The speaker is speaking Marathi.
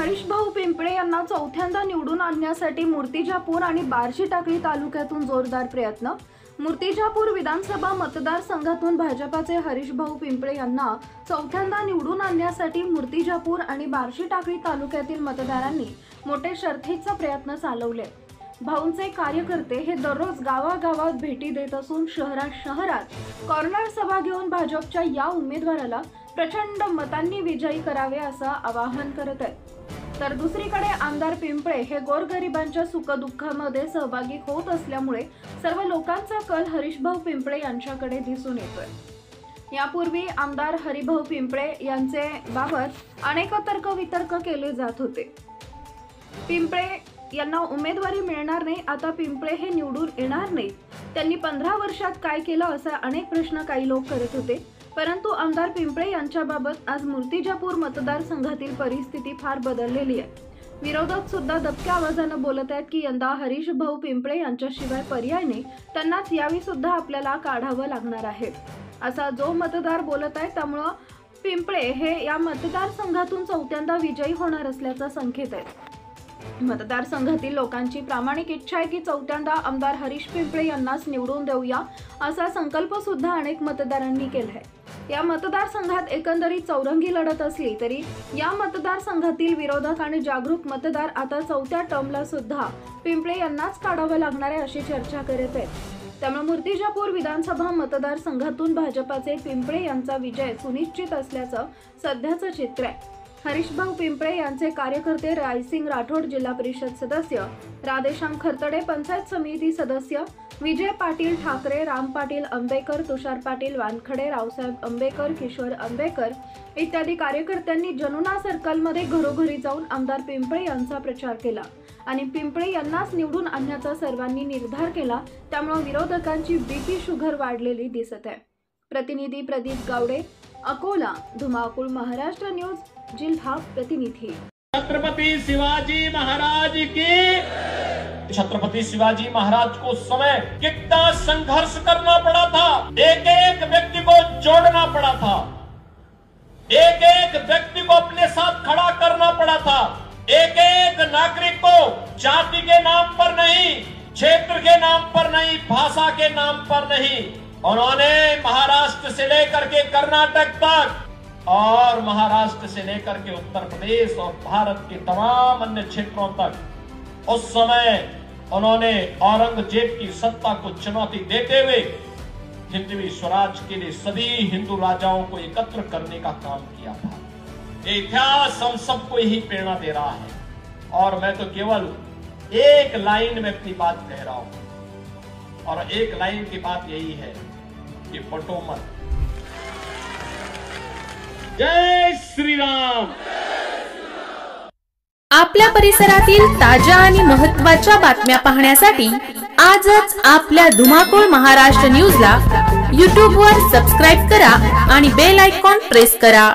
हरीशभाऊ पिंपळे यांना चौथ्यांदा निवडून आणण्यासाठी मूर्तिजापूर आणि बार्शी टाकळी तालुक्यातून जोरदार प्रयत्न। मूर्तिजापूर विधानसभा मतदारसंघातून भाजपाचे हरीशभाऊ पिंपळे यांना चौथ्यांदा निवडून आणण्यासाठी मूर्तिजापूर आणि बार्शी टाकळी तालुक्यातील मतदारांनी मोठे शर्थीचे प्रयत्न चालवले। भाऊंचे कार्यकर्ते हे दररोज गावागावात भेटी देत असून शहरात कॉर्नर सभा घेऊन भाजपच्या या उमेदवाराला प्रचंड मतांनी विजयी करावे असं आवाहन करत आहेत। तर दुसरीकडे आमदार पिंपळे हे गोरगरिबांच्या सुखदुःखामध्ये सहभागी होत असल्यामुळे सर्व लोकांचा कल हरीशभाऊ पिंपळे यांच्याकडे दिसून येतोय। यापूर्वी आमदार हरिभाऊ पिंपळे यांचे बाबत अनेक तर्कवितर्क केले जात होते। पिंपळे यांना उमेदवारी मिळणार नाही, आता पिंपळे हे निवडून येणार नाही, त्यांनी 15 वर्षात काय केलं असा अनेक प्रश्न काही लोक करत होते। परंतु आमदार पिंपळे यांच्याबाबत आज मूर्तिजापूर मतदारसंघातील परिस्थिती फार बदललेली आहे। विरोधक सुद्धा दबक्या आवाजाने बोलत आहेत की यंदा हरीशभाऊ पिंपळे यांच्याशिवाय पर्याय नाही, त्यांनाच यावी सुद्धा आपल्याला काढावं लागणार आहे असा जो मतदार बोलत आहे। त्यामुळे पिंपळे हे या मतदारसंघातून चौथ्यांदा विजयी होणार असल्याचा संकेत आहे। मतदारसंघातील लोकांची प्रामाणिक इच्छा आहे की चौथ्यांदा आमदार हरीश पिंपळे यांनाच निवडून देऊया असा संकल्प सुद्धा अनेक मतदारांनी केला आहे। या मतदारसंघात एकंदरीत चौरंगी लढत असली तरी या मतदारसंघातील विरोधक आणि जागरूक मतदार आता चौथ्या टर्मला सुद्धा पिंपळे यांनाच काढावं लागणार आहे अशी चर्चा करत आहेत। त्यामुळे मूर्तिजापूर विधानसभा मतदारसंघातून भाजपाचे पिंपळे यांचा विजय सुनिश्चित असल्याचं सध्याचं चित्र आहे। हरीशभाऊ पिंपळे यांचे कार्यकर्ते रायसिंग राठोड जिल्हा परिषद सदस्य, राधेश्याम खरतडे पंचायत समिती सदस्य, विजय पाटील ठाकरे, राम पाटील अंबेकर, तुषार पाटील वानखडे, रावसाहेब अंबेकर, किशोर अंबेकर इत्यादी कार्यकर्त्यांनी जनुना सर्कलमध्ये घरोघरी जाऊन आमदार पिंपळे यांचा प्रचार केला आणि पिंपळे यांनाच निवडून आणण्याचा सर्वांनी निर्धार केला। त्यामुळे विरोधकांची बीपी शुगर वाढलेली दिसत आहे। प्रतिनिधी प्रदीप गावडे, अकोला, धुमाकूळ, महाराष्ट्र न्यूज, जिल्हा प्रतिनिधि। छत्रपति शिवाजी महाराज की। छत्रपति शिवाजी महाराज को समय कितना संघर्ष करना पड़ा था, एक एक व्यक्ति को जोड़ना पड़ा था, एक एक व्यक्ति को अपने साथ खड़ा करना पड़ा था, एक एक नागरिक को जाति के नाम पर नहीं, क्षेत्र के नाम पर नहीं, भाषा के नाम पर नहीं, उन्होंने महाराष्ट्र से लेकर के कर्नाटक तक और महाराष्ट्र से लेकर के उत्तर प्रदेश और भारत के तमाम अन्य क्षेत्रों तक उस समय उन्होंने औरंगजेब की सत्ता को चुनौती देते हुए हिंदवी स्वराज के लिए सभी हिंदू राजाओं को एकत्र करने का काम किया था। ये इतिहास हम सबको यही प्रेरणा दे रहा है और मैं तो केवल एक लाइन में अपनी बात कह रहा हूं और एक लाइन की बात यही है कि पटो मत। जय श्री राम। आपल्या परिसरातील ताज्या आणि महत्त्वाच्या बातम्या पाहण्यासाठी आजच आपल्या धुमाकूळ महाराष्ट्र न्यूजला YouTube वर सबस्क्राइब करा आणि बेल आयकॉन प्रेस करा।